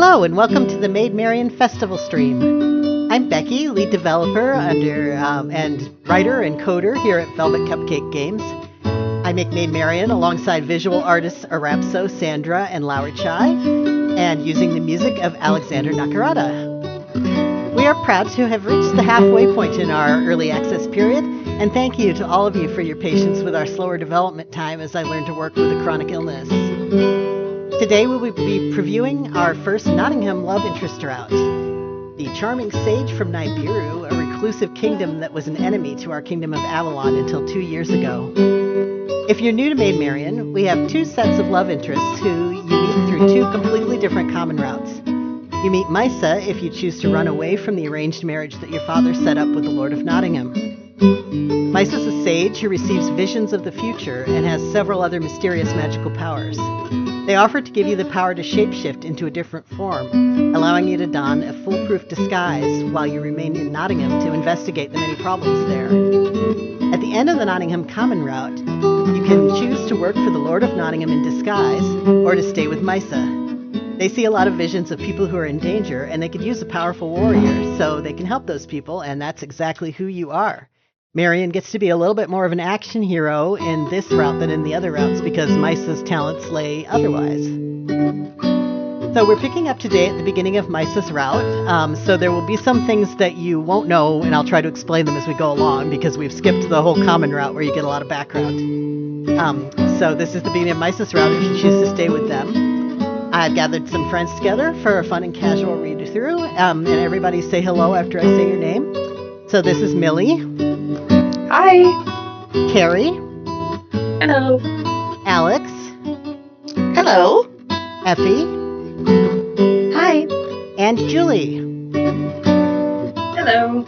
Hello and welcome to the Maid Marian Festival stream. I'm Becky, lead developer and writer and coder here at Velvet Cupcake Games. I make Maid Marian alongside visual artists Arapso, Sandra, and Laura Chai, and using the music of Alexander Nakarada. We are proud to have reached the halfway point in our early access period, and thank you to all of you for your patience with our slower development time as I learned to work with a chronic illness. Today we will be previewing our first Nottingham love interest route. The charming sage from Nibiru, a reclusive kingdom that was an enemy to our kingdom of Avalon until 2 years ago. If you're new to Maid Marian, we have two sets of love interests who you meet through two completely different common routes. You meet Meissa if you choose to run away from the arranged marriage that your father set up with the Lord of Nottingham. Meissa's a sage who receives visions of the future and has several other mysterious magical powers. They offer to give you the power to shapeshift into a different form, allowing you to don a foolproof disguise while you remain in Nottingham to investigate the many problems there. At the end of the Nottingham Common Route, you can choose to work for the Lord of Nottingham in disguise or to stay with Meissa. They see a lot of visions of people who are in danger, and they could use a powerful warrior, so they can help those people, and that's exactly who you are. Marian gets to be a little bit more of an action hero in this route than in the other routes because Meissa's talents lay otherwise. So we're picking up today at the beginning of Meissa's route, so there will be some things that you won't know, and I'll try to explain them as we go along because we've skipped the whole common route where you get a lot of background. So this is the beginning of Meissa's route if you choose to stay with them. I've gathered some friends together for a fun and casual read-through, and everybody say hello after I say your name. So this is Millie. Hi. Carrie. Hello. Alex. Hello. Effie. Hi. And Julie. Hello.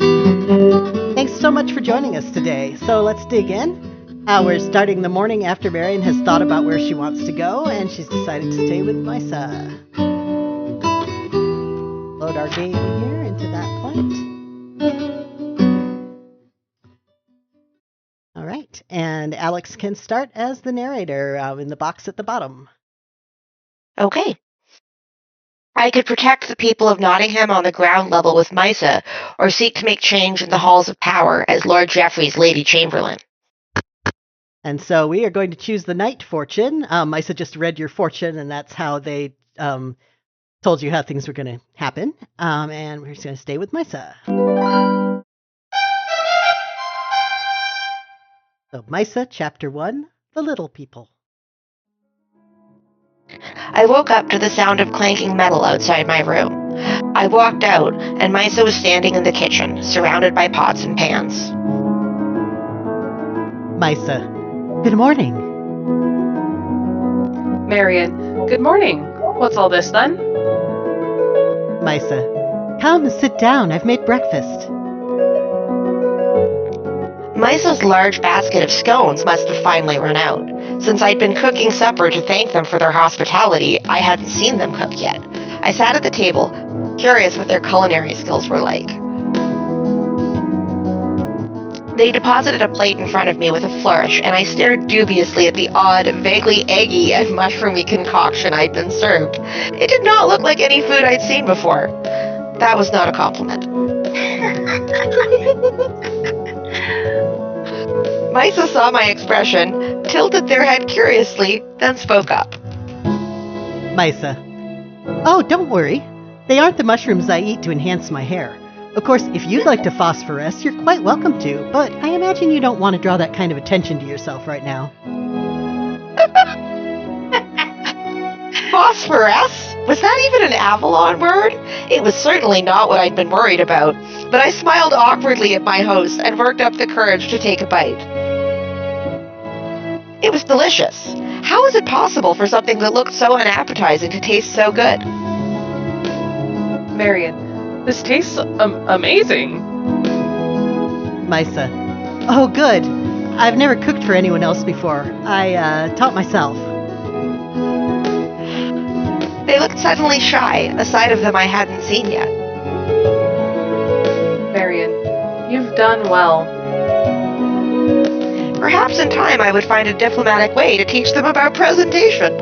Thanks so much for joining us today. So let's dig in. We're starting the morning after Marian has thought about where she wants to go, and she's decided to stay with Meissa. Load our game here into that point. All right, and Alex can start as the narrator in the box at the bottom. Okay. I could protect the people of Nottingham on the ground level with Meissa, or seek to make change in the halls of power as Lord Geoffrey's Lady Chamberlain. And so we are going to choose the Knight fortune. Meissa just read your fortune, and that's how they told you how things were going to happen. And we're just going to stay with Meissa. So Meissa, Chapter 1, The Little People. I woke up to the sound of clanking metal outside my room. I walked out, and Meissa was standing in the kitchen, surrounded by pots and pans. Meissa, good morning. Marian, good morning. What's all this then? Meissa, come sit down. I've made breakfast. Meissa's large basket of scones must have finally run out. Since I'd been cooking supper to thank them for their hospitality, I hadn't seen them cook yet. I sat at the table, curious what their culinary skills were like. They deposited a plate in front of me with a flourish, and I stared dubiously at the odd, vaguely eggy and mushroomy concoction I'd been served. It did not look like any food I'd seen before. That was not a compliment. Meissa saw my expression, tilted their head curiously, then spoke up. Meissa, oh, don't worry. They aren't the mushrooms I eat to enhance my hair. Of course, if you'd like to phosphoresce, you're quite welcome to, but I imagine you don't want to draw that kind of attention to yourself right now. Phosphoresce? Was that even an Avalon word? It was certainly not what I'd been worried about, but I smiled awkwardly at my host and worked up the courage to take a bite. It was delicious. How is it possible for something that looked so unappetizing to taste so good? Marian, this tastes amazing. Meissa, oh good. I've never cooked for anyone else before. I taught myself. They looked suddenly shy, a side of them I hadn't seen yet. Marian, you've done well. Perhaps in time I would find a diplomatic way to teach them about presentation.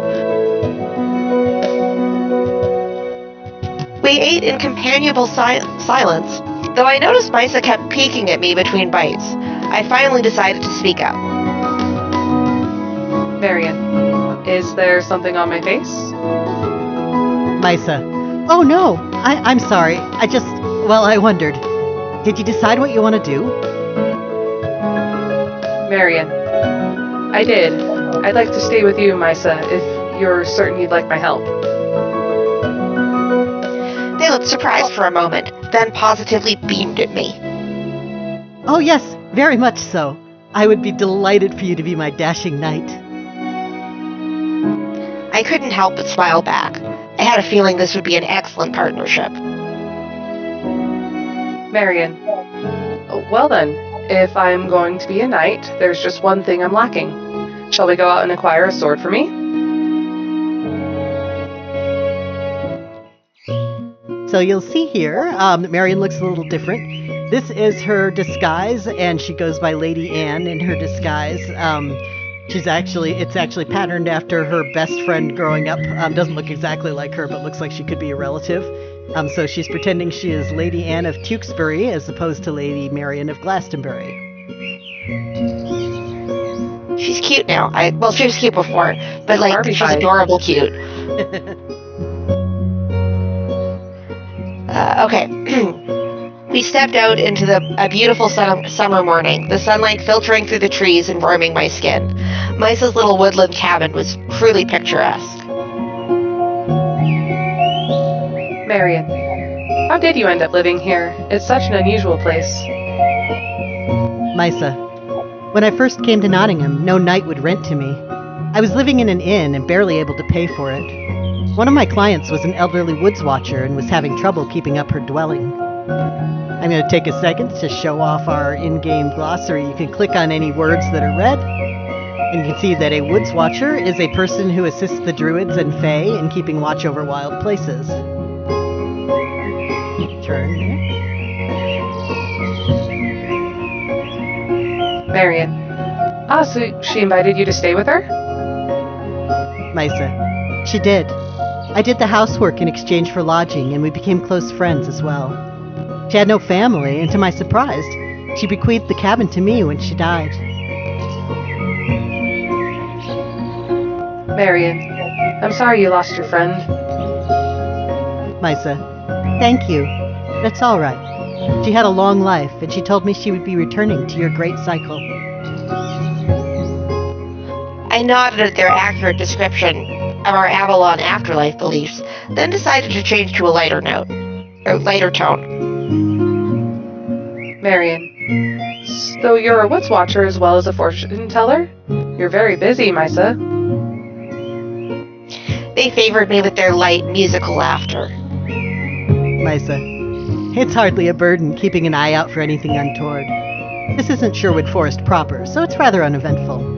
They ate in companionable silence, though I noticed Meissa kept peeking at me between bites. I finally decided to speak up. Marion, is there something on my face? Meissa. Oh no, I'm sorry. I wondered. Did you decide what you want to do? Marion, I did. I'd like to stay with you, Meissa, if you're certain you'd like my help. They looked surprised for a moment, then positively beamed at me. Oh yes, very much so. I would be delighted for you to be my dashing knight. I couldn't help but smile back. I had a feeling this would be an excellent partnership. Marion, well then, if I'm going to be a knight, there's just one thing I'm lacking. Shall we go out and acquire a sword for me? So you'll see here, Marion looks a little different. This is her disguise, and she goes by Lady Anne in her disguise. It's actually patterned after her best friend growing up. Doesn't look exactly like her, but looks like she could be a relative. So she's pretending she is Lady Anne of Tewkesbury as opposed to Lady Marion of Glastonbury. She's cute now. She was cute before, but she's adorable cute. Okay. We stepped out into a beautiful summer morning, the sunlight filtering through the trees and warming my skin. Meissa's little woodland cabin was truly picturesque. Marion, how did you end up living here? It's such an unusual place. Meissa, when I first came to Nottingham, no knight would rent to me. I was living in an inn and barely able to pay for it. One of my clients was an elderly woods watcher and was having trouble keeping up her dwelling. I'm going to take a second to show off our in-game glossary. You can click on any words that are red, and you can see that a woods watcher is a person who assists the druids and fae in keeping watch over wild places. Turn there. Marion. So she invited you to stay with her? Meissa. She did. I did the housework in exchange for lodging, and we became close friends as well. She had no family, and to my surprise, she bequeathed the cabin to me when she died. Marion, I'm sorry you lost your friend. Meissa, thank you. That's all right. She had a long life, and she told me she would be returning to your great cycle. I nodded at their accurate description of our Avalon afterlife beliefs, then decided to change to a lighter tone. Marion, so you're a woods watcher as well as a fortune teller? You're very busy, Meissa. They favored me with their light, musical laughter. Meissa, it's hardly a burden keeping an eye out for anything untoward. This isn't Sherwood Forest proper, so it's rather uneventful.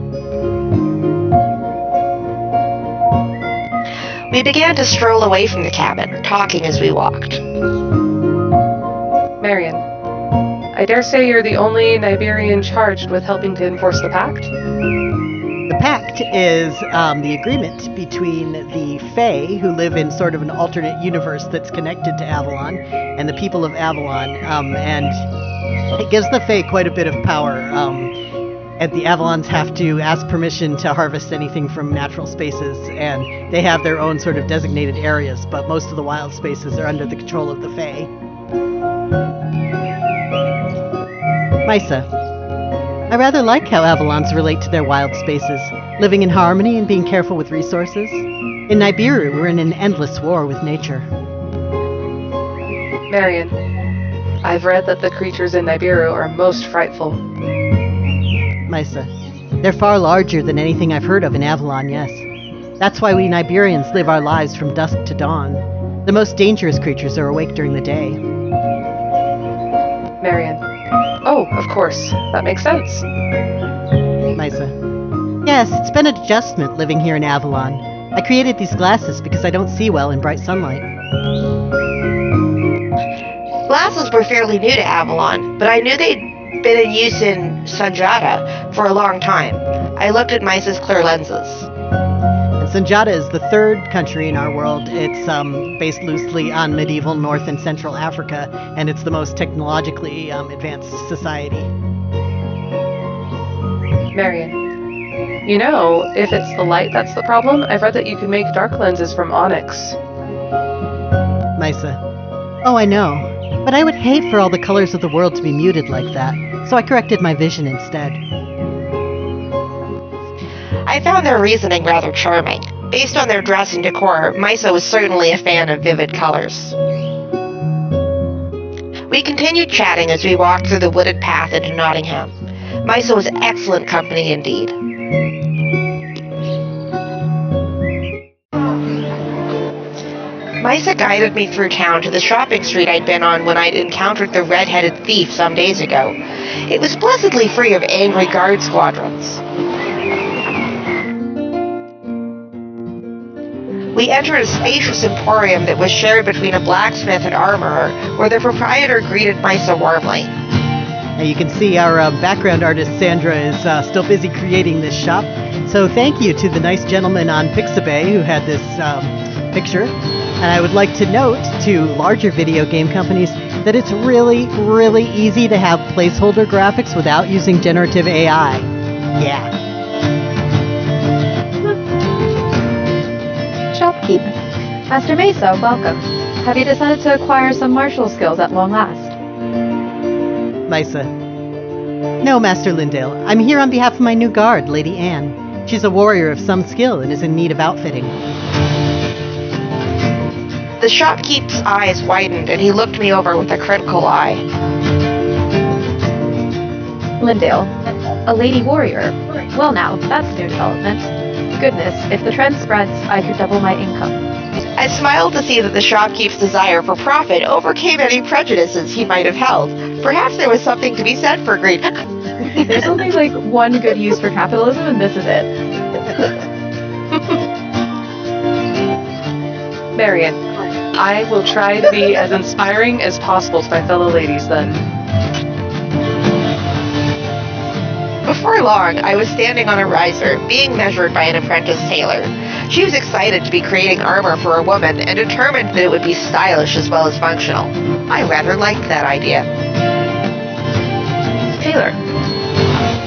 We began to stroll away from the cabin, talking as we walked. Marion, I dare say you're the only Niberian charged with helping to enforce the pact? The pact is the agreement between the Fae, who live in sort of an alternate universe that's connected to Avalon, and the people of Avalon, and it gives the Fae quite a bit of power. And the Avalons have to ask permission to harvest anything from natural spaces, and they have their own sort of designated areas, but most of the wild spaces are under the control of the Fae. Meissa, I rather like how Avalons relate to their wild spaces, living in harmony and being careful with resources. In Nibiru, we're in an endless war with nature. Marion, I've read that the creatures in Nibiru are most frightful. Meissa, they're far larger than anything I've heard of in Avalon, yes. That's why we Niberians live our lives from dusk to dawn. The most dangerous creatures are awake during the day. Marion. Oh, of course. That makes sense. Meissa. Yes, it's been an adjustment living here in Avalon. I created these glasses because I don't see well in bright sunlight. Glasses were fairly new to Avalon, but I knew they'd been in use in Sanjata for a long time. I looked at Meissa's clear lenses. Sanjata is the third country in our world. It's based loosely on medieval North and Central Africa, and it's the most technologically advanced society. Marion, you know, if it's the light that's the problem, I've read that you can make dark lenses from onyx. Meissa. Oh, I know. But I would hate for all the colors of the world to be muted like that, so I corrected my vision instead. I found their reasoning rather charming. Based on their dress and decor, Meissa was certainly a fan of vivid colors. We continued chatting as we walked through the wooded path into Nottingham. Meissa was excellent company indeed. Meissa guided me through town to the shopping street I'd been on when I'd encountered the red-headed thief some days ago. It was blessedly free of angry guard squadrons. We entered a spacious emporium that was shared between a blacksmith and armorer, where the proprietor greeted Meissa warmly. Now you can see our background artist Sandra is still busy creating this shop, so thank you to the nice gentleman on Pixabay who had this picture. And I would like to note to larger video game companies that it's really, really easy to have placeholder graphics without using generative AI. Yeah. Shopkeep. Master Meissa, welcome. Have you decided to acquire some martial skills at long last? Meissa. No, Master Lindale. I'm here on behalf of my new guard, Lady Anne. She's a warrior of some skill and is in need of outfitting. The shopkeep's eyes widened and he looked me over with a critical eye. Lindale, a lady warrior. Well now, that's new development. Goodness, if the trend spreads, I could double my income. I smiled to see that the shopkeep's desire for profit overcame any prejudices he might have held. Perhaps there was something to be said for greed. There's only like one good use for capitalism, and this is it. Marion, I will try to be as inspiring as possible to my fellow ladies then. Before long, I was standing on a riser, being measured by an apprentice tailor. She was excited to be creating armor for a woman and determined that it would be stylish as well as functional. I rather liked that idea. Tailor,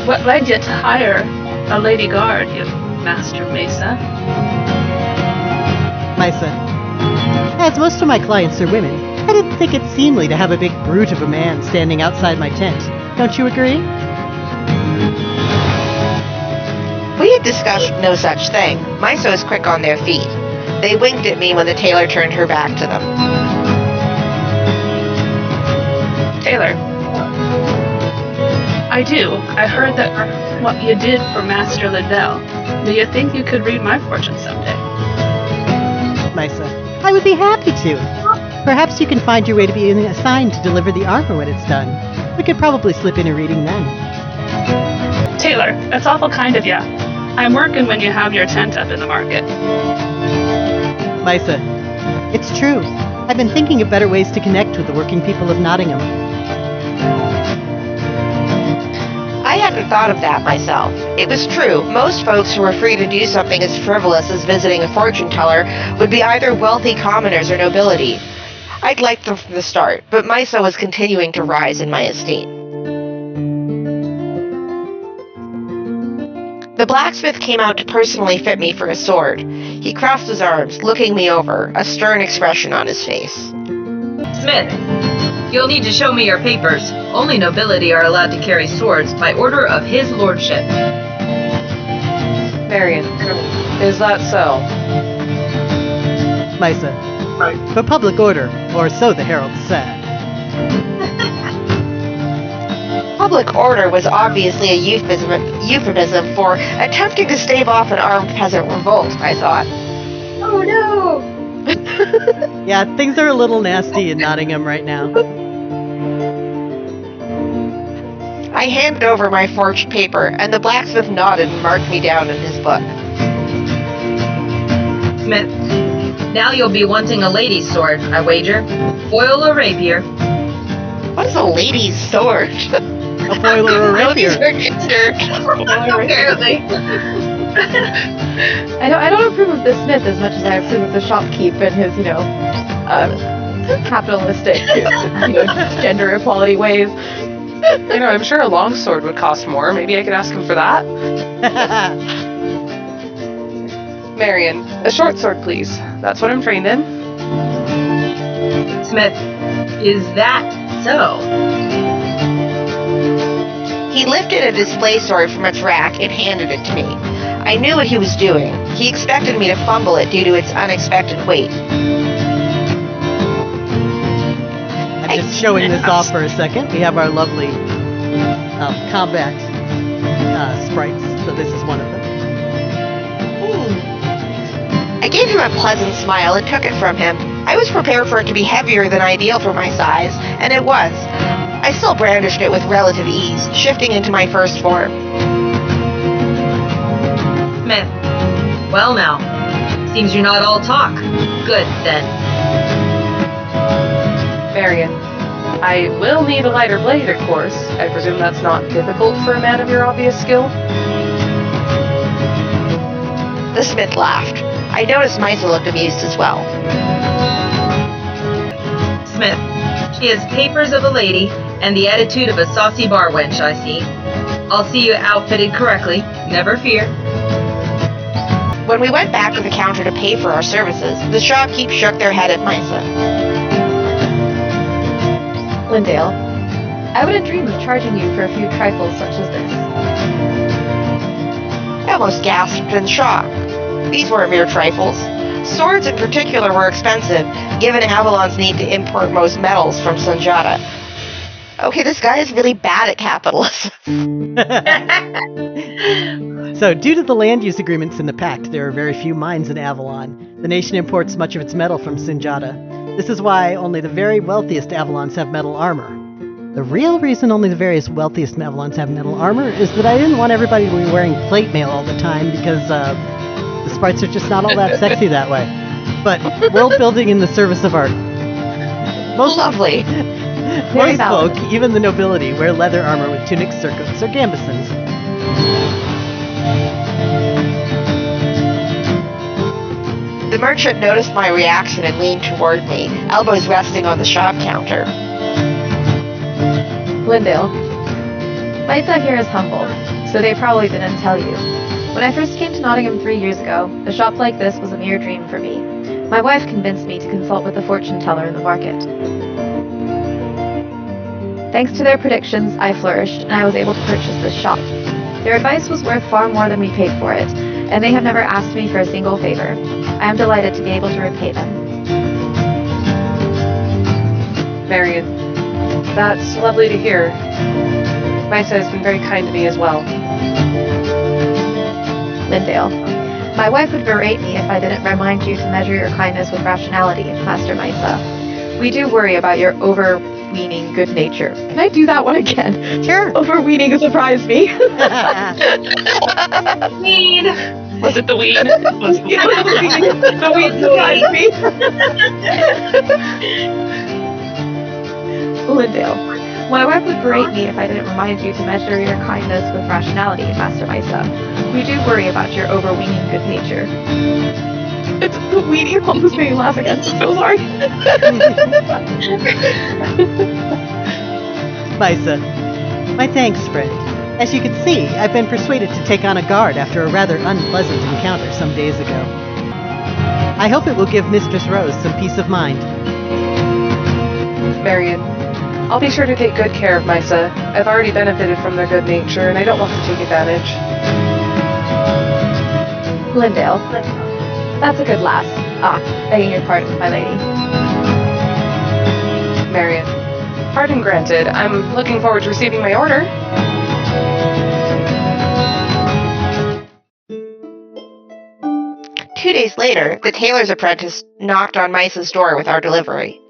what led you to hire a lady guard, you Master Meissa? Meissa. As most of my clients are women, I didn't think it seemly to have a big brute of a man standing outside my tent. Don't you agree? We had discussed no such thing. Meissa was quick on their feet. They winked at me when the tailor turned her back to them. Tailor, I do. I heard that what you did for Master Lindell. Do you think you could read my fortune someday? Meissa. I would be happy to. Perhaps you can find your way to being assigned to deliver the armor when it's done. We could probably slip in a reading then. Tailor, that's awful kind of ya. I'm working when you have your tent up in the market. Meissa. It's true. I've been thinking of better ways to connect with the working people of Nottingham. I hadn't thought of that myself. It was true. Most folks who were free to do something as frivolous as visiting a fortune teller would be either wealthy commoners or nobility. I'd liked them from the start, but Meissa was continuing to rise in my esteem. The blacksmith came out to personally fit me for a sword. He crossed his arms, looking me over, a stern expression on his face. Smith, you'll need to show me your papers. Only nobility are allowed to carry swords by order of his lordship. Marion, is that so? Meissa. For public order, or so the herald said. Public order was obviously a euphemism for attempting to stave off an armed peasant revolt, I thought. Oh no! Yeah, things are a little nasty in Nottingham right now. I handed over my forged paper, and the blacksmith nodded and marked me down in his book. Smith, now you'll be wanting a lady's sword, I wager. Foil or rapier? What is a lady's sword? A foil or a rapier? These are considered. Apparently. I don't approve of the Smith as much as I approve of the shopkeep and his, capitalistic, gender equality ways. I'm sure a longsword would cost more. Maybe I could ask him for that. Marion, a short sword, please. That's what I'm trained in. Smith, is that so? He lifted a display sword from its rack and handed it to me. I knew what he was doing. He expected me to fumble it due to its unexpected weight. I'm just showing this off for a second. We have our lovely combat sprites, so this is one of them. I gave him a pleasant smile and took it from him. I was prepared for it to be heavier than ideal for my size, and it was. I still brandished it with relative ease, shifting into my first form. Smith, well now, seems you're not all talk. Good, then. Marion, I will need a lighter blade, of course. I presume that's not difficult for a man of your obvious skill? The Smith laughed. I noticed Meissa looked amused as well. Smith, she has papers of a lady and the attitude of a saucy bar wench, I see. I'll see you outfitted correctly, never fear. When we went back to the counter to pay for our services, the shopkeep shook their head at Meissa. Lindale, I wouldn't dream of charging you for a few trifles such as this. I almost gasped in shock. These weren't mere trifles. Swords in particular were expensive, given Avalon's need to import most metals from Sanjata. Okay, this guy is really bad at capitalism. So, due to the land use agreements in the Pact, there are very few mines in Avalon. The nation imports much of its metal from Sinjata. This is why only the very wealthiest Avalons have metal armor. The real reason only the very wealthiest Avalons have metal armor is that I didn't want everybody to be wearing plate mail all the time because the sprites are just not all that sexy that way. But world building in the service of art. Most Lovely. Very Most valid. folk, even the nobility, wear leather armor with tunics, circlets, or gambesons. The merchant noticed my reaction and leaned toward me, elbows resting on the shop counter. Lindale, Meissa here is humble, so they probably didn't tell you. When I first came to Nottingham 3 years ago, a shop like this was a mere dream for me. My wife convinced me to consult with the fortune teller in the market. Thanks to their predictions, I flourished, and I was able to purchase this shop. Their advice was worth far more than we paid for it, and they have never asked me for a single favor. I am delighted to be able to repay them. Marion, that's lovely to hear. Meissa has been very kind to me as well. Lindale, my wife would berate me if I didn't remind you to measure your kindness with rationality, Master Meissa. We do worry about your overweening good nature. Can I do that one again? Sure. Overweening surprised me. Mean. Was it the weed? The weed surprised me. Lindale, my wife would berate me if I didn't remind you to measure your kindness with rationality, Master Meissa. We do worry about your overweening good nature. It's the weenie almost made me laugh again. I'm so sorry. Meissa, my thanks, friend. As you can see, I've been persuaded to take on a guard after a rather unpleasant encounter some days ago. I hope it will give Mistress Rose some peace of mind. Marion, I'll be sure to take good care of Meissa. I've already benefited from their good nature, and I don't want to take advantage. Lindale, that's a good lass. Begging your pardon, my lady. Marion, pardon granted. I'm looking forward to receiving my order. Two days later, the tailor's apprentice knocked on Meissa's door with our delivery.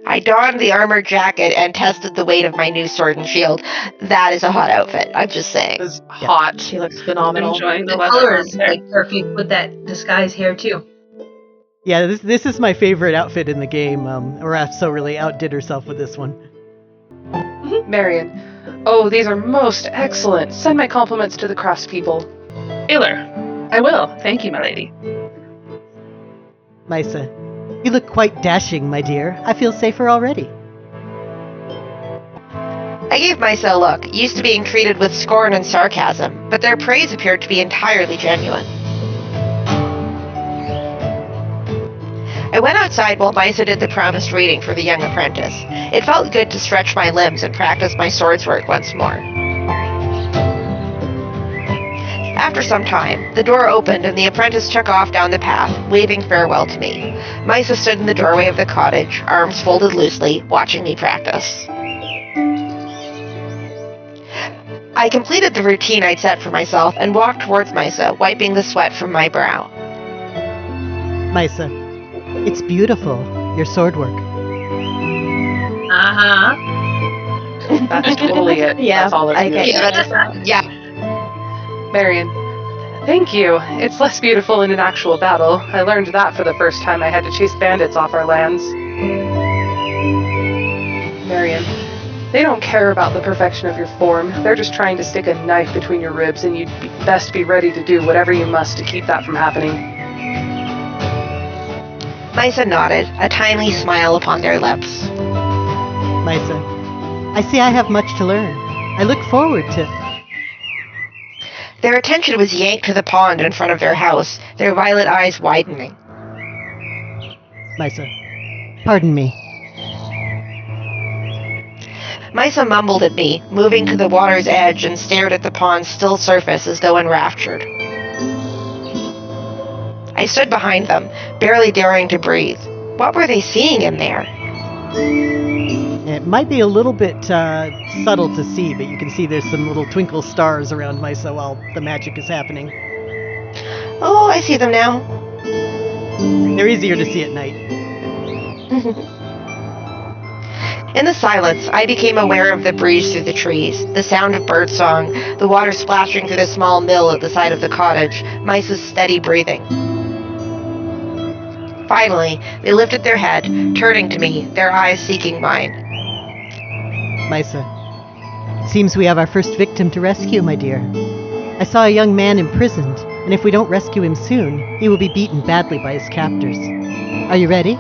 I donned the armored jacket and tested the weight of my new sword and shield. That is a hot outfit, I'm just saying. It's hot. She looks phenomenal. Enjoying the The weather. color is like perfect with that disguise hair too. Yeah, this is my favorite outfit in the game. Raph so really outdid herself with this one. Marion, Oh, these are most excellent. Send my compliments to the craftspeople. Taylor, I will. Thank you, my lady. Meissa, you look quite dashing, my dear. I feel safer already. I gave Meissa a look, used to being treated with scorn and sarcasm, but their praise appeared to be entirely genuine. I went outside while Meissa did the promised reading for the young apprentice. It felt good to stretch my limbs and practice my swords work once more. After some time, the door opened and the apprentice took off down the path, waving farewell to me. Meissa stood in the doorway of the cottage, arms folded loosely, watching me practice. I completed the routine I'd set for myself and walked towards Meissa, wiping the sweat from my brow. Meissa, it's beautiful, your sword work. Uh-huh. That's totally it. Yeah, That's all that's needed. Yeah. Marion, thank you. It's less beautiful in an actual battle. I learned that for the first time I had to chase bandits off our lands. Marion, they don't care about the perfection of your form. They're just trying to stick a knife between your ribs, and you'd best be ready to do whatever you must to keep that from happening. Meissa nodded, a tiny smile upon their lips. Meissa, I see I have much to learn. I look forward to... Their attention was yanked to the pond in front of their house, their violet eyes widening. Meissa, pardon me. Meissa mumbled at me, moving to the water's edge and stared at the pond's still surface as though enraptured. I stood behind them, barely daring to breathe. What were they seeing in there? It might be a little bit subtle to see, but you can see there's some little twinkle stars around Meissa while the magic is happening. Oh, I see them now. They're easier to see at night. In the silence, I became aware of the breeze through the trees, the sound of birdsong, the water splashing through the small mill at the side of the cottage, Meissa's steady breathing. Finally, they lifted their head, turning to me, their eyes seeking mine. Meissa, it seems we have our first victim to rescue, my dear. I saw a young man imprisoned, and if we don't rescue him soon, he will be beaten badly by his captors. Are you ready?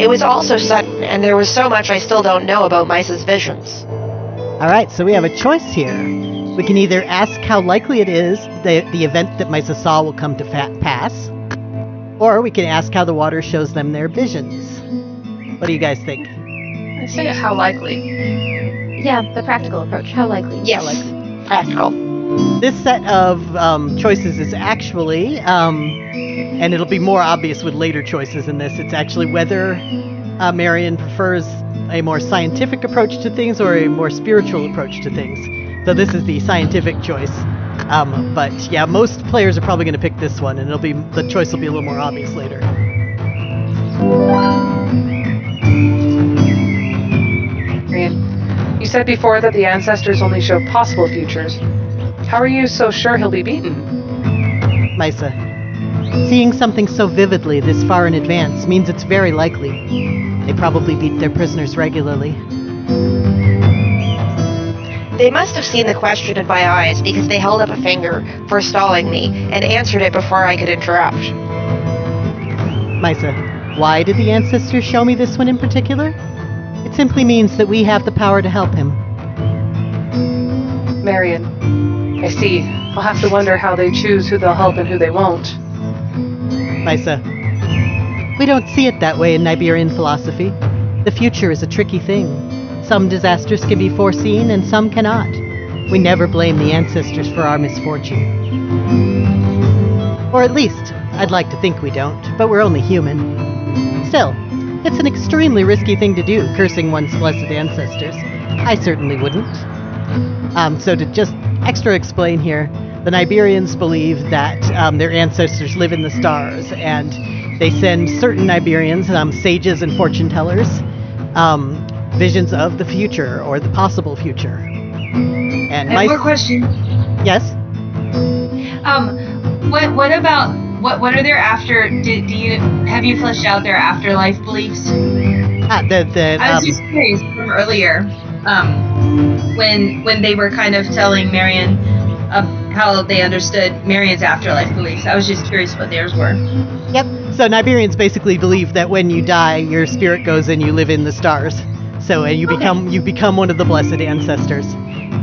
It was all so sudden, and there was so much I still don't know about Meissa's visions. All right, so we have a choice here. We can either ask how likely it is that the event that Meissa saw will come to pass, or we can ask how the water shows them their visions. What do you guys think? I say how likely. Yeah, the practical approach. How likely? Yes, How likely? practical. This set of choices is actually, and it'll be more obvious with later choices in this, it's actually whether Marion prefers a more scientific approach to things or a more spiritual approach to things. So this is the scientific choice. But yeah, most players are probably going to pick this one, and the choice will be a little more obvious later. Marion, you said before that the ancestors only show possible futures. How are you so sure he'll be beaten? Meissa, seeing something so vividly this far in advance means it's very likely. They probably beat their prisoners regularly. They must have seen the question in my eyes because they held up a finger, forestalling me, and answered it before I could interrupt. Meissa, why did the ancestors show me this one in particular? It simply means that we have the power to help him. Marion, I see. I'll have to wonder how they choose who they'll help and who they won't. Meissa, we don't see it that way in Niberian philosophy. The future is a tricky thing. Some disasters can be foreseen and some cannot. We never blame the ancestors for our misfortune. Or at least, I'd like to think we don't, but we're only human. Still, it's an extremely risky thing to do, cursing one's blessed ancestors. I certainly wouldn't. So to just extra explain here, the Niberians believe that their ancestors live in the stars, and they send certain Niberians, sages and fortune tellers, visions of the future or the possible future. And I have more question. Yes? What about what are their after? Do you have you fleshed out their afterlife beliefs? I was just curious from earlier, when they were kind of telling Marion how they understood Marion's afterlife beliefs. I was just curious what theirs were. Yep. So Niberians basically believe that when you die, your spirit goes and you live in the stars. So you become one of the blessed ancestors.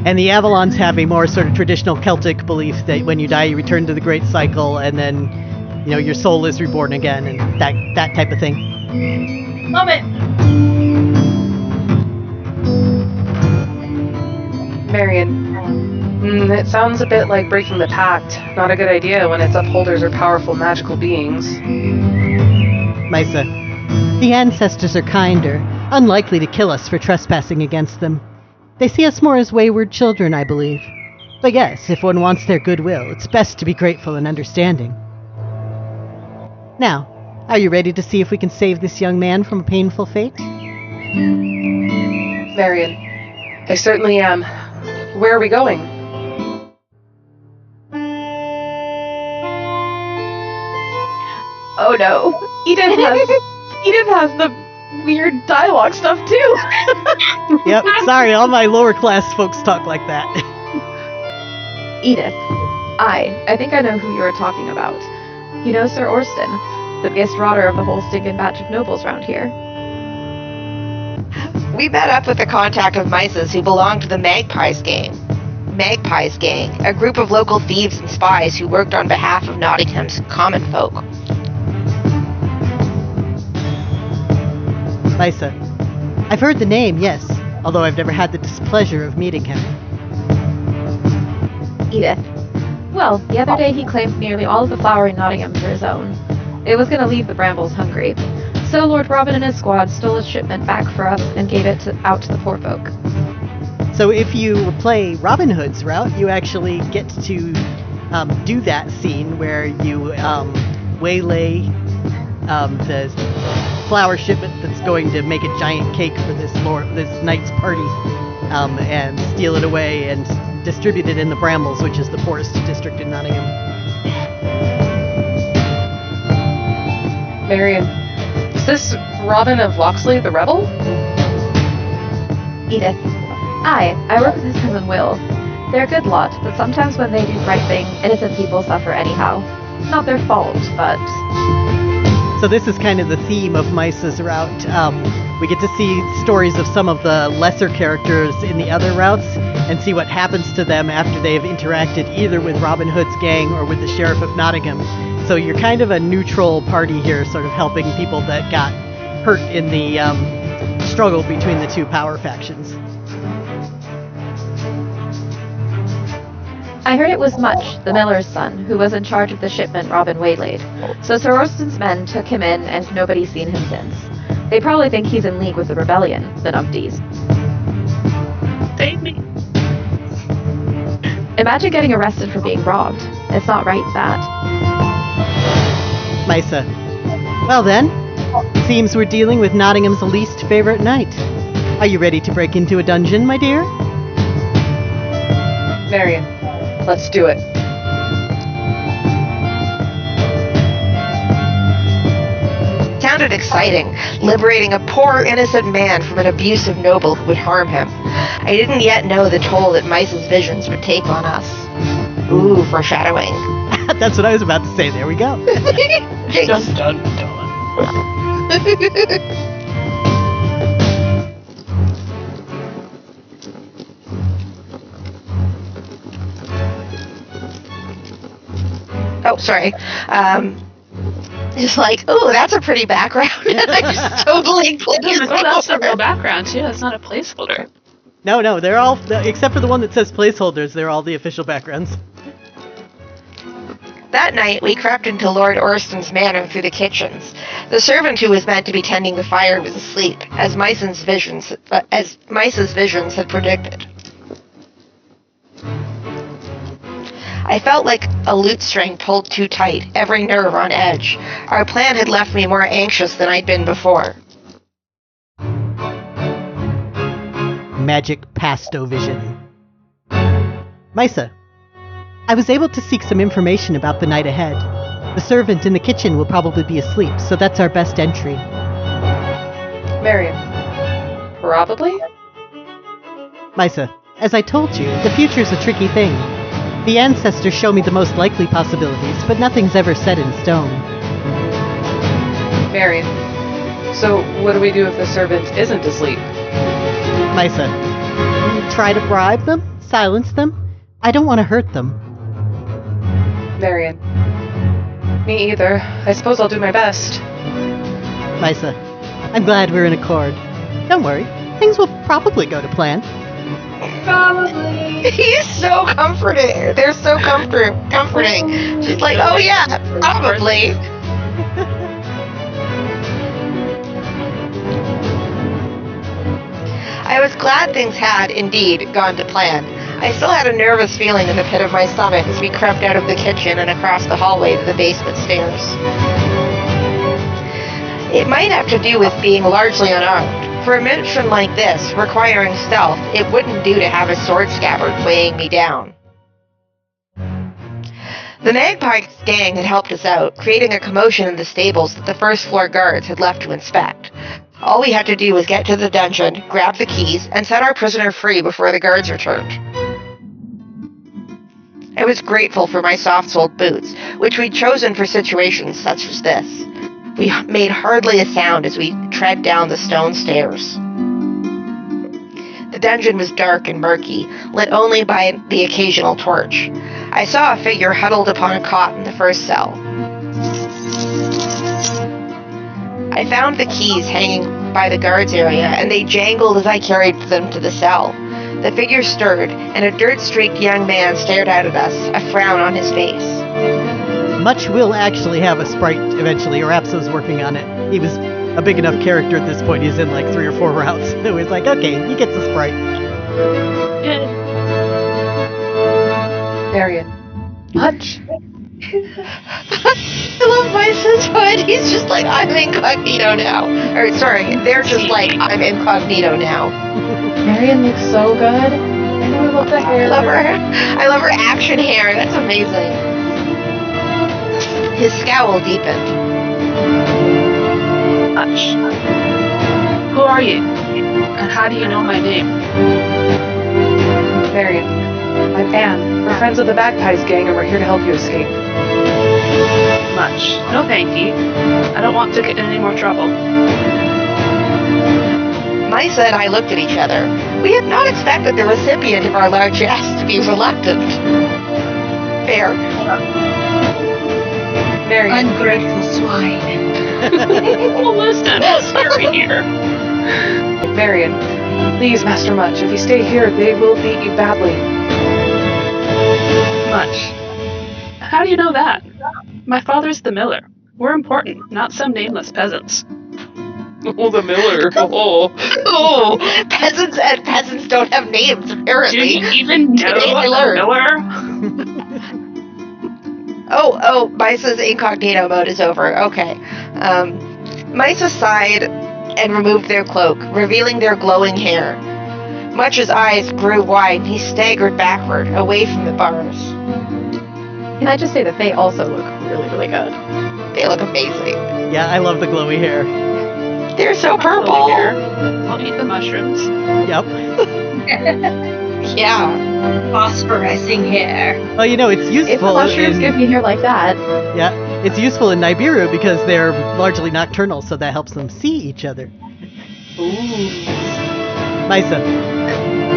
And the Avalons have a more sort of traditional Celtic belief that when you die, you return to the Great Cycle, and then, your soul is reborn again, and that type of thing. Love it. Marion, it sounds a bit like breaking the pact. Not a good idea when its upholders are powerful magical beings. Meissa, the ancestors are kinder, unlikely to kill us for trespassing against them. They see us more as wayward children, I believe. But yes, if one wants their goodwill, it's best to be grateful and understanding. Now, are you ready to see if we can save this young man from a painful fate? Marion, I certainly am. Where are we going? Oh no. Edith has the weird dialogue stuff too. Yep, sorry, all my lower class folks talk like that. Edith, I think I know who you're talking about. You know Sir Orston, the biggest rotter of the whole stinking batch of nobles round here. We met up with a contact of Meissa's who belonged to the Magpies Gang, a group of local thieves and spies who worked on behalf of Nottingham's common folk. Meissa, I've heard the name, yes, although I've never had the displeasure of meeting him. Edith. Well, the other day he claimed nearly all of the flour in Nottingham for his own. It was going to leave the Brambles hungry. So Lord Robin and his squad stole his shipment back for us and gave it out to the poor folk. So if you play Robin Hood's route, you actually get to do that scene where you waylay the flour shipment that's going to make a giant cake for this knight's party, and steal it away and distribute it in the Brambles, which is the poorest district in Nottingham. Marion, is this Robin of Locksley the Rebel? Edith. I work with his cousin Will. They're a good lot, but sometimes when they do the right thing, innocent people suffer anyhow. Not their fault, but... So this is kind of the theme of Meissa's route. We get to see stories of some of the lesser characters in the other routes and see what happens to them after they've interacted either with Robin Hood's gang or with the Sheriff of Nottingham. So you're kind of a neutral party here, sort of helping people that got hurt in the struggle between the two power factions. I heard it was Much, the miller's son, who was in charge of the shipment Robin waylaid. So Sir Orston's men took him in, and nobody's seen him since. They probably think he's in league with the rebellion, the numpties. Save me. Imagine getting arrested for being robbed. It's not right, that. Meissa. Well then, seems we're dealing with Nottingham's least favorite knight. Are you ready to break into a dungeon, my dear? Marion, let's do it. Sounded exciting, liberating a poor innocent man from an abusive noble who would harm him. I didn't yet know the toll that Meissa's visions would take on us. Ooh, foreshadowing. That's what I was about to say. There we go. Dun, dun, dun. Oh, sorry. Just like, oh, that's a pretty background. And I just totally clicked Oh, that's a real background, too. That's not a placeholder. No, they're all, except for the one that says placeholders, they're all the official backgrounds. That night, we crept into Lord Orston's manor through the kitchens. The servant who was meant to be tending the fire was asleep, as Meissa's visions had predicted. I felt like a lute string pulled too tight, every nerve on edge. Our plan had left me more anxious than I'd been before. Magic Pasto Vision. Meissa, I was able to seek some information about the night ahead. The servant in the kitchen will probably be asleep, so that's our best entry. Marion. Probably? Meissa, as I told you, the future's a tricky thing. The ancestors show me the most likely possibilities, but nothing's ever set in stone. Marion. So, what do we do if the servant isn't asleep? Meissa, try to bribe them? Silence them? I don't want to hurt them. Marion. Me either. I suppose I'll do my best. Meissa, I'm glad we're in accord. Don't worry, things will probably go to plan. Probably. He's so comforting. They're so comforting. She's like, oh yeah, probably. I was glad things had, indeed, gone to plan. I still had a nervous feeling in the pit of my stomach as we crept out of the kitchen and across the hallway to the basement stairs. It might have to do with being largely unarmed. For a mission like this, requiring stealth, it wouldn't do to have a sword scabbard weighing me down. The Magpie's gang had helped us out, creating a commotion in the stables that the first floor guards had left to inspect. All we had to do was get to the dungeon, grab the keys, and set our prisoner free before the guards returned. I was grateful for my soft-soled boots, which we'd chosen for situations such as this. We made hardly a sound as we tread down the stone stairs. The dungeon was dark and murky, lit only by the occasional torch. I saw a figure huddled upon a cot in the first cell. I found the keys hanging by the guards area, and they jangled as I carried them to the cell. The figure stirred, and a dirt-streaked young man stared out at us, a frown on his face. Much will actually have a sprite eventually, or Apso's working on it. He was a big enough character at this point, he's in like 3 or 4 routes. It was like, okay, he gets a sprite. Marion. Much. I love Meissa's hood. He's just like, I'm incognito now. Or, sorry, they're just like, I'm incognito now. Marion looks so good. I love the hair. I love her action hair. That's amazing. His scowl deepened. Much. Who are you? And how do you know my name? Marion. I'm Anne. We're friends with the Magpie's gang and we're here to help you escape. Much. No thank you. I don't want to get in any more trouble. Meissa and I looked at each other. We had not expected the recipient of our large ask to be reluctant. Fair. Marion. Ungrateful swine. Well, listen, what's scary here? Marion. Please, Master Much. If you stay here, they will beat you badly. Much. How do you know that? My father's the miller. We're important, not some nameless peasants. Oh, the miller. Oh. Oh, peasants don't have names, Do apparently. you even know Today I a learned. miller? Oh, Meissa's incognito mode is over. Okay. Meissa sighed and removed their cloak, revealing their glowing hair. Much's eyes grew wide and he staggered backward, away from the bars. Can I just say that they also look really, really good? They look amazing. Yeah, I love the glowy hair. They're so purple. I'll eat the mushrooms. Yep. Yeah. Phosphorescing hair. Well, you know, it's useful. If the mushrooms give you hair like that, Yeah, it's useful in Nibiru because they're largely nocturnal, so that helps them see each other. Meissa.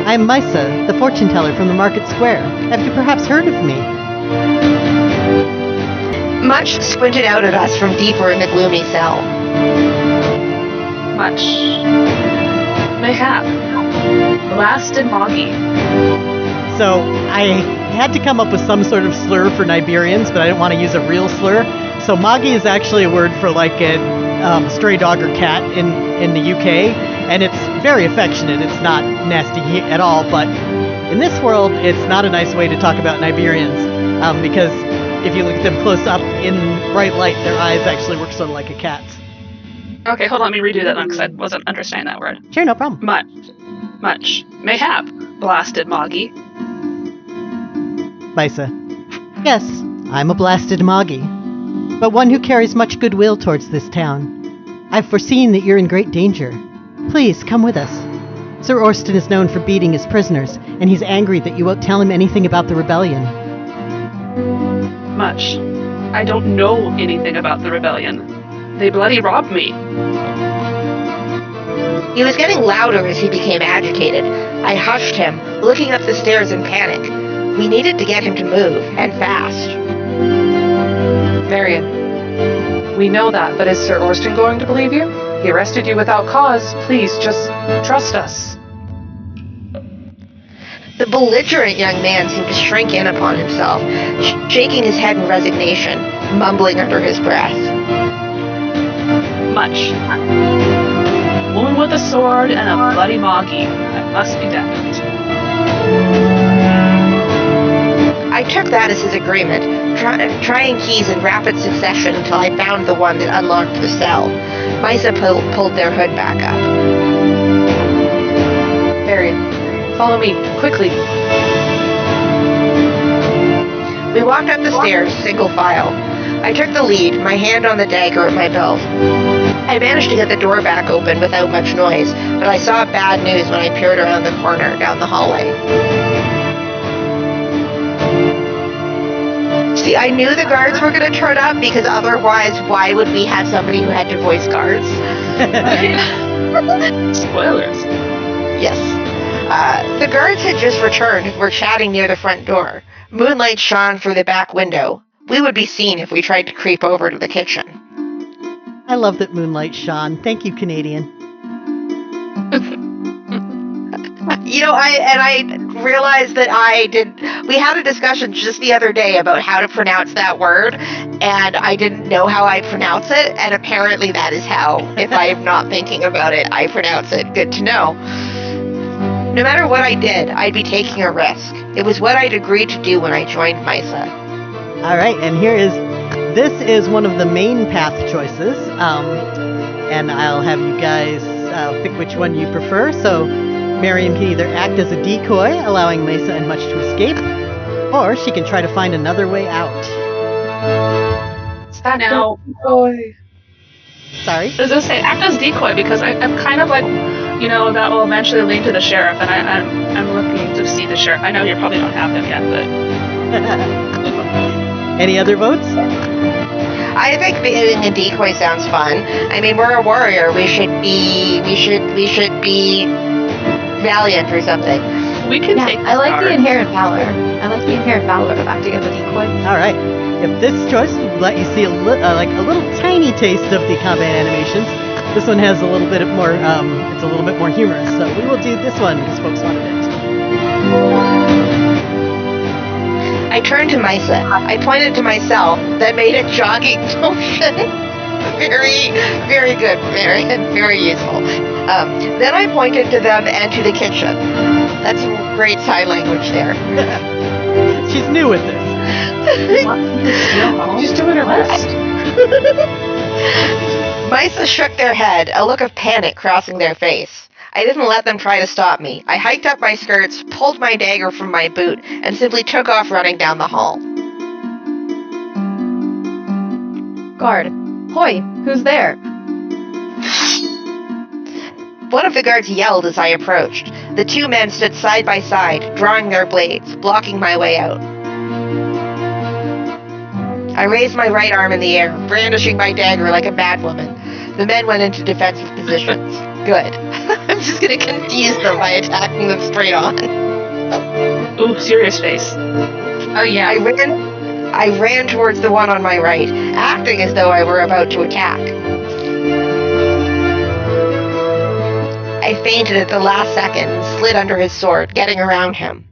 I'm Meissa, the fortune teller from the market square. Have you perhaps heard of me? Much squinted out at us from deeper in the gloomy cell. Much. Mayhap. Blasted Moggy. So I had to come up with some sort of slur for Niberians, but I didn't want to use a real slur. So Moggy is actually a word for like a stray dog or cat in the UK, and it's very affectionate. It's not nasty at all, but in this world, it's not a nice way to talk about Niberians, because if you look at them close up in bright light, their eyes actually work sort of like a cat's. Okay, hold on, let me redo that one because I wasn't understanding that word. Sure, no problem. Much. Mayhap. Blasted Moggy. Meissa. Yes, I'm a blasted Moggy. but one who carries much goodwill towards this town. I've foreseen that you're in great danger. Please, come with us. Sir Orston is known for beating his prisoners, and he's angry that you won't tell him anything about the rebellion. Much. I don't know anything about the rebellion. They bloody robbed me. He was getting louder as he became agitated. I hushed him, looking up the stairs in panic. We needed to get him to move, and fast. Marion, we know that, but is Sir Orston going to believe you? He arrested you without cause. Please, just trust us. The belligerent young man seemed to shrink in upon himself, shaking his head in resignation, mumbling under his breath. Much. Woman with a sword and a bloody moggy. I must be deafened. I took that as his agreement, trying keys in rapid succession until I found the one that unlocked the cell. Meissa pulled their hood back up. Marion, follow me, quickly. We walked up the stairs, single file. I took the lead, my hand on the dagger at my belt. I managed to get the door back open without much noise, but I saw bad news when I peered around the corner down the hallway. See, I knew the guards were going to turn up because otherwise, why would we have somebody who had to voice guards? Spoilers. Yes. The guards had just returned and were chatting near the front door. Moonlight shone through the back window. We would be seen if we tried to creep over to the kitchen. I love that moonlight shone. Thank you, Canadian. I realized that we had a discussion just the other day about how to pronounce that word, and I didn't know how I pronounce it, and apparently that is how, if I'm not thinking about it, I pronounce it. Good to know. No matter what I did, I'd be taking a risk. It was what I'd agreed to do when I joined Meissa. All right, and this is one of the main path choices, and I'll have you guys pick which one you prefer. So Marion can either act as a decoy, allowing Meissa and Much to escape, or she can try to find another way out. Now, Boy. Sorry? I was going to say, act as decoy, because I'm kind of like, that will eventually lead to the sheriff, and I'm looking to see the sheriff. I know you probably don't have him yet, but... Any other votes? I think being a decoy sounds fun. I mean, we're a warrior. We should be valiant or something. We can take I like the inherent valor. I like the inherent valor of acting as a decoy. All right. If this choice would let you see a little tiny taste of the combat animations, this one has a little bit more. It's a little bit more humorous. So we will do this one because folks wanted it. I turned to Meissa. I pointed to myself, then made a jogging motion. Very, very good, Marion. Very useful. Then I pointed to them and to the kitchen. That's some great sign language there. She's new with this. She's doing her best. Meissa shook their head, a look of panic crossing their face. I didn't let them try to stop me. I hiked up my skirts, pulled my dagger from my boot, and simply took off running down the hall. Guard. Hoi, who's there? One of the guards yelled as I approached. The two men stood side by side, drawing their blades, blocking my way out. I raised my right arm in the air, brandishing my dagger like a madwoman. The men went into defensive positions. Good. I'm just gonna confuse them by attacking them straight on. Ooh, serious face. Oh yeah. I ran towards the one on my right, acting as though I were about to attack. I feinted at the last second and slid under his sword, getting around him.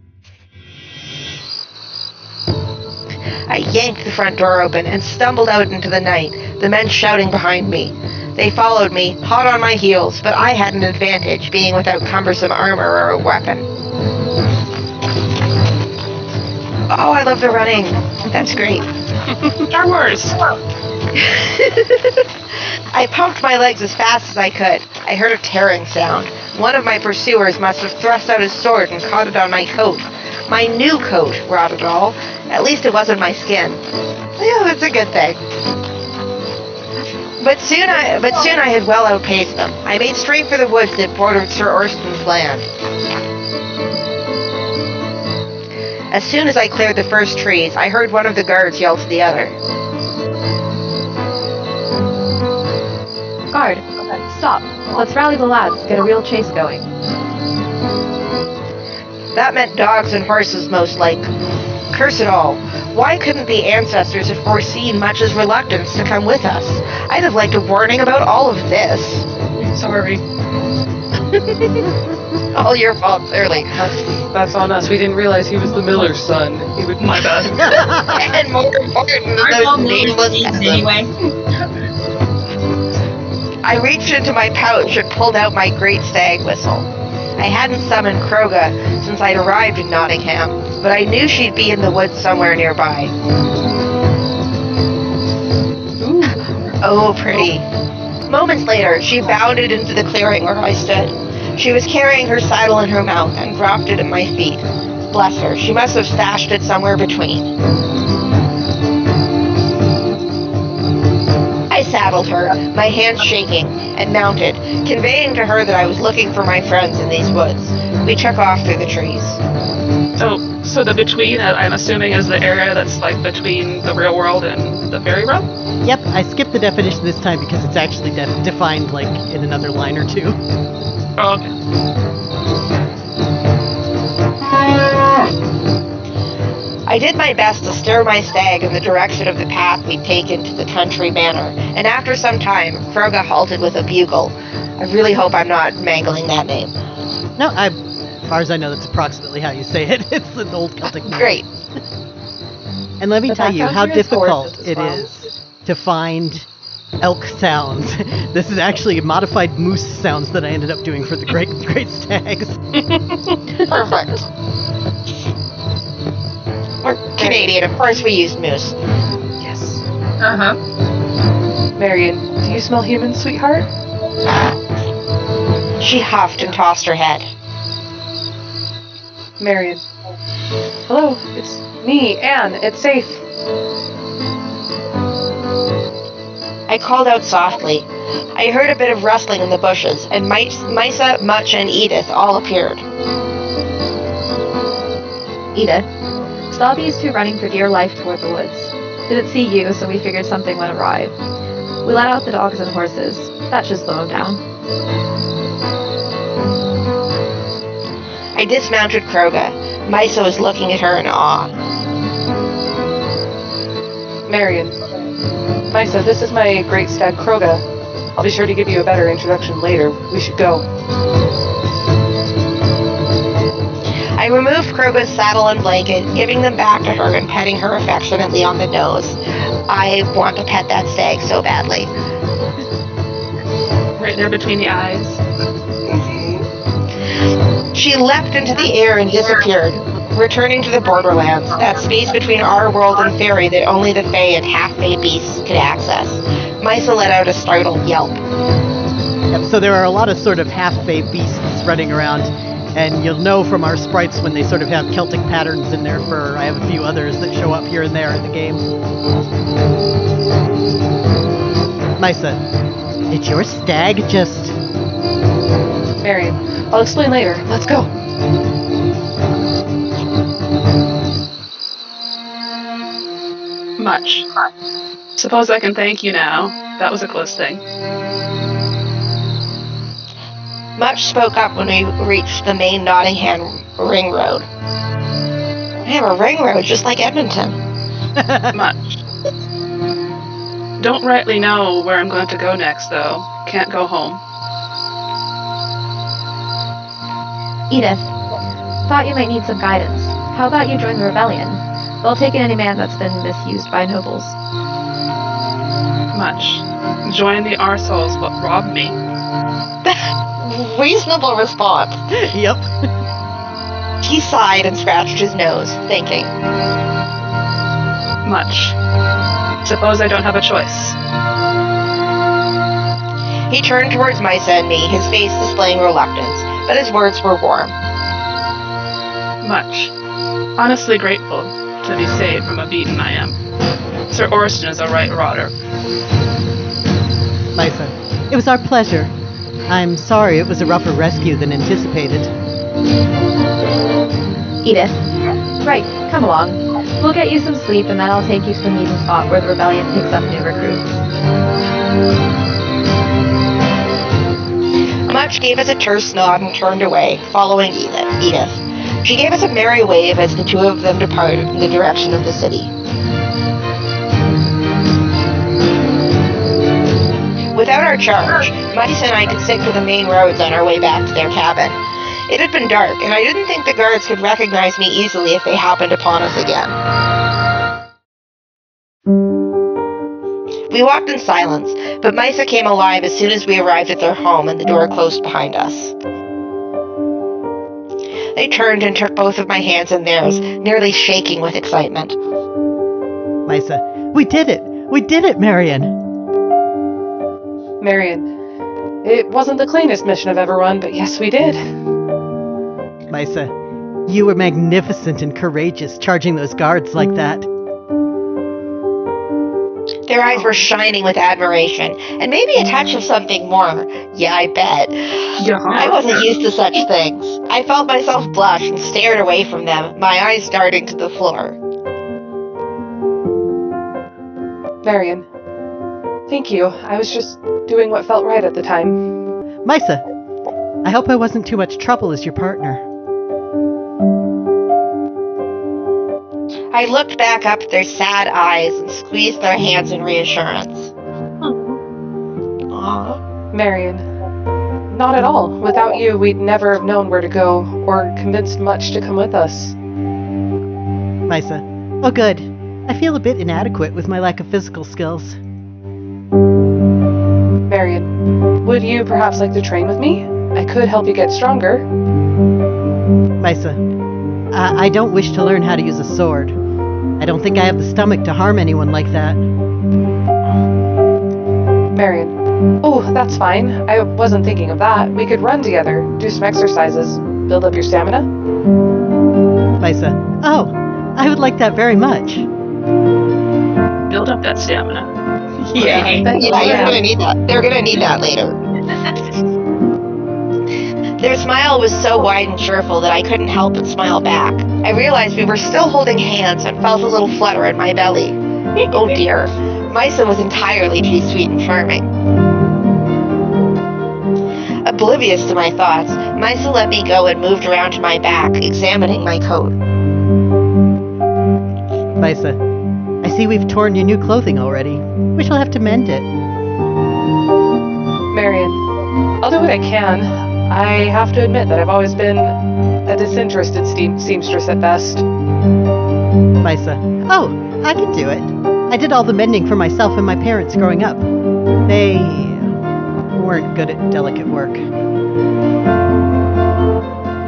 I yanked the front door open and stumbled out into the night, the men shouting behind me. They followed me, hot on my heels, but I had an advantage, being without cumbersome armor or a weapon. Oh, I love the running. That's great. Star Wars! I pumped my legs as fast as I could. I heard a tearing sound. One of my pursuers must have thrust out his sword and caught it on my coat. My new coat, rot it all. At least it wasn't my skin. Yeah, that's a good thing. But soon I had well outpaced them. I made straight for the woods that bordered Sir Orsten's land. As soon as I cleared the first trees, I heard one of the guards yell to the other. Guard, stop. Let's rally the lads, get a real chase going. That meant dogs and horses, most like. Curse it all. Why couldn't the ancestors have foreseen Much's reluctance to come with us? I'd have liked a warning about all of this. Sorry. All your fault, clearly. That's on us. We didn't realize he was the miller's son. He would. My bad. And more important than those nameless anyway. I reached into my pouch and pulled out my great stag whistle. I hadn't summoned Kroga since I'd arrived in Nottingham, but I knew she'd be in the woods somewhere nearby. Oh, pretty. Moments later, she bounded into the clearing where I stood. She was carrying her saddle in her mouth and dropped it at my feet. Bless her, she must have stashed it somewhere between. I saddled her, my hands shaking, and mounted, conveying to her that I was looking for my friends in these woods. We took off through the trees. Oh, so the between, I'm assuming, is the area that's like between the real world and the fairy realm? Yep, I skipped the definition this time because it's actually defined like in another line or two. Oh, okay. I did my best to steer my stag in the direction of the path we'd taken to the country manor, and after some time, Kroga halted with a bugle. I really hope I'm not mangling that name. No, as far as I know, that's approximately how you say it. It's an old Celtic name. Great. And let me tell you how background here is difficult gorgeous as it well. is to find elk sounds. This is actually modified moose sounds that I ended up doing for the great stags. Perfect. We're Canadian, of course we use moose. Yes. Uh-huh. Marion, do you smell human, sweetheart? She huffed and tossed her head. Marion. Hello, it's me, Anne. It's safe. I called out softly. I heard a bit of rustling in the bushes, and Meissa, Much, and Edith all appeared. Edith, saw these two running for dear life toward the woods. Didn't see you, so we figured something went awry. We let out the dogs and horses. That should slow them down. I dismounted Kroga. Meissa was looking at her in awe. Marion. Meissa, this is my great stag Kroga. I'll be sure to give you a better introduction later. We should go. I removed Kroga's saddle and blanket, giving them back to her and petting her affectionately on the nose. I want to pet that stag so badly. Right there between the eyes. She leapt into the air and disappeared, returning to the borderlands, that space between our world and fairy that only the fae and half-fae beasts could access. Meissa let out a startled yelp. Yep, so there are a lot of sort of half-fae beasts running around, and you'll know from our sprites when they sort of have Celtic patterns in their fur. I have a few others that show up here and there in the game. Meissa, did your stag just... Marion, I'll explain later. Let's go. Much. Suppose I can thank you now. That was a close thing. Much spoke up when we reached the main Nottingham ring road. We have a ring road just like Edmonton. Much. Don't rightly know where I'm going to go next, though. Can't go home. Edith, thought you might need some guidance. How about you join the rebellion? They'll take in any man that's been misused by nobles. Much. Join the arseholes what robbed me. Reasonable response. Yep. He sighed and scratched his nose, thinking. Much. Suppose I don't have a choice. He turned towards Meissa and me, his face displaying reluctance, but his words were warm. Much. honestly grateful to be saved from a beating I am. Sir Orston is a right rotter. Meissa, it was our pleasure. I'm sorry it was a rougher rescue than anticipated. Edith. Right, come along. We'll get you some sleep, and then I'll take you to the meeting spot where the rebellion picks up new recruits. Much gave us a terse nod and turned away, following Edith. She gave us a merry wave as the two of them departed in the direction of the city. Without our charge, Meissa and I could stick to the main roads on our way back to their cabin. It had been dark, and I didn't think the guards could recognize me easily if they happened upon us again. We walked in silence, but Meissa came alive as soon as we arrived at their home and the door closed behind us. They turned and took both of my hands in theirs, nearly shaking with excitement. Meissa, we did it! We did it, Marion! Marion, it wasn't the cleanest mission I've ever run, but yes, we did. Meissa, you were magnificent and courageous charging those guards like that. Their eyes were shining with admiration, and maybe a touch of something more. Yeah, I bet. I wasn't used to such things. I felt myself blush and stared away from them, my eyes darting to the floor. Marion, thank you. I was just doing what felt right at the time. Meissa, I hope I wasn't too much trouble as your partner. I looked back up at their sad eyes and squeezed their hands in reassurance. Aww. Marion, not at all. Without you, we'd never have known where to go, or convinced Much to come with us. Meissa, oh good. I feel a bit inadequate with my lack of physical skills. Marion, would you perhaps like to train with me? I could help you get stronger. Meissa, I don't wish to learn how to use a sword. I don't think I have the stomach to harm anyone like that. Marion, oh, that's fine. I wasn't thinking of that. We could run together, do some exercises, build up your stamina. Meissa, oh, I would like that very much. Build up that stamina. Yeah, you're gonna need that. They're gonna need that later. Their smile was so wide and cheerful that I couldn't help but smile back. I realized we were still holding hands and felt a little flutter in my belly. Oh dear, Meissa was entirely too sweet and charming. Oblivious to my thoughts, Meissa let me go and moved around to my back, examining my coat. Meissa, I see we've torn your new clothing already. We shall have to mend it. Marion, I'll do what I can. I have to admit that I've always been a disinterested seamstress at best. Meissa, oh, I can do it. I did all the mending for myself and my parents growing up. They weren't good at delicate work.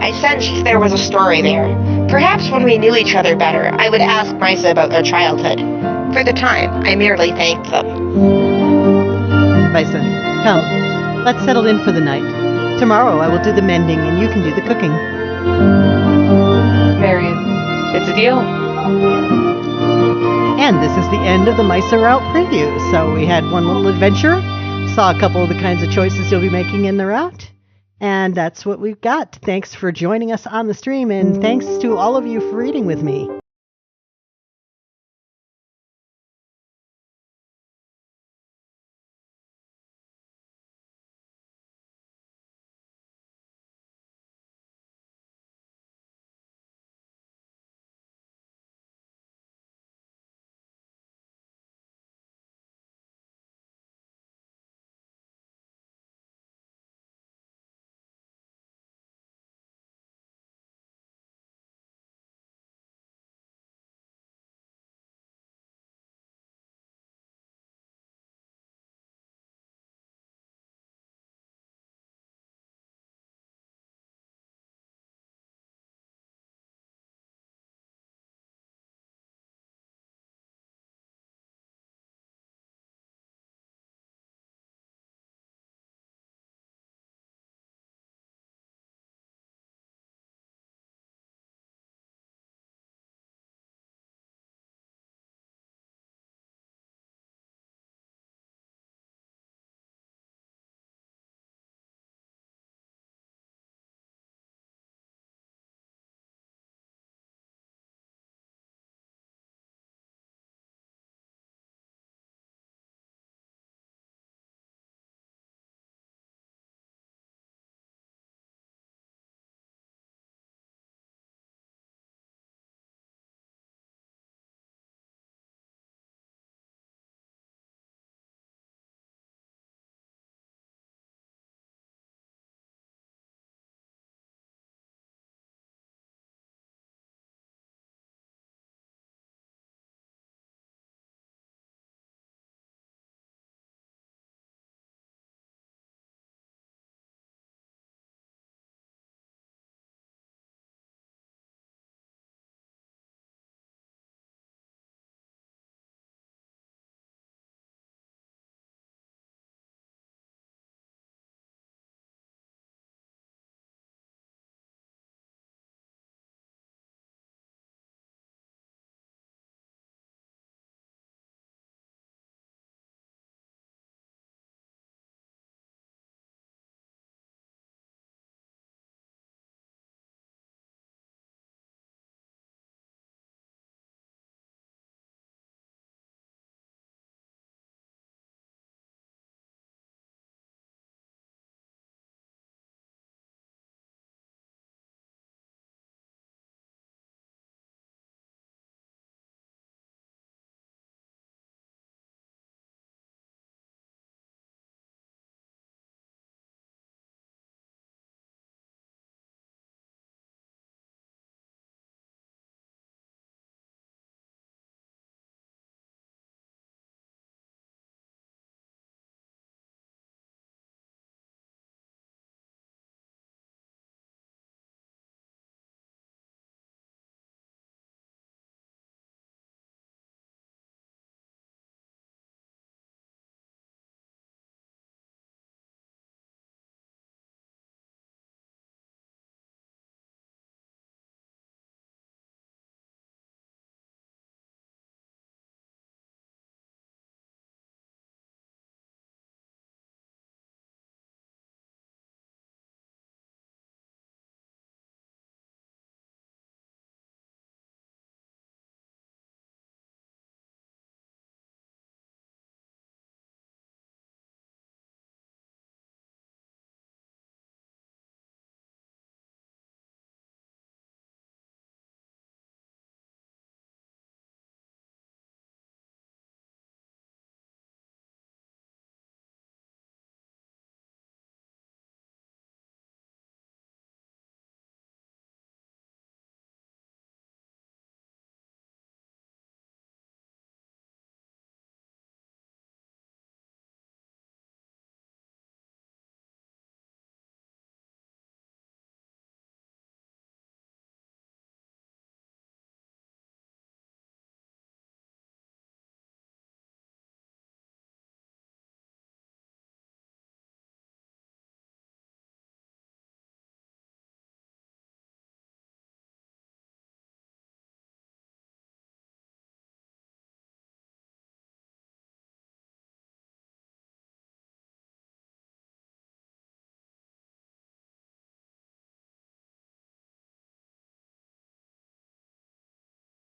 I sensed there was a story there. Perhaps when we knew each other better, I would ask Meissa about their childhood. For the time, I merely thanked them. Meissa, come, let's settle in for the night. Tomorrow I will do the mending and you can do the cooking. Marion, it's a deal. And this is the end of the Meissa route preview. So we had one little adventure, saw a couple of the kinds of choices you'll be making in the route, and that's what we've got. Thanks for joining us on the stream, and thanks to all of you for reading with me.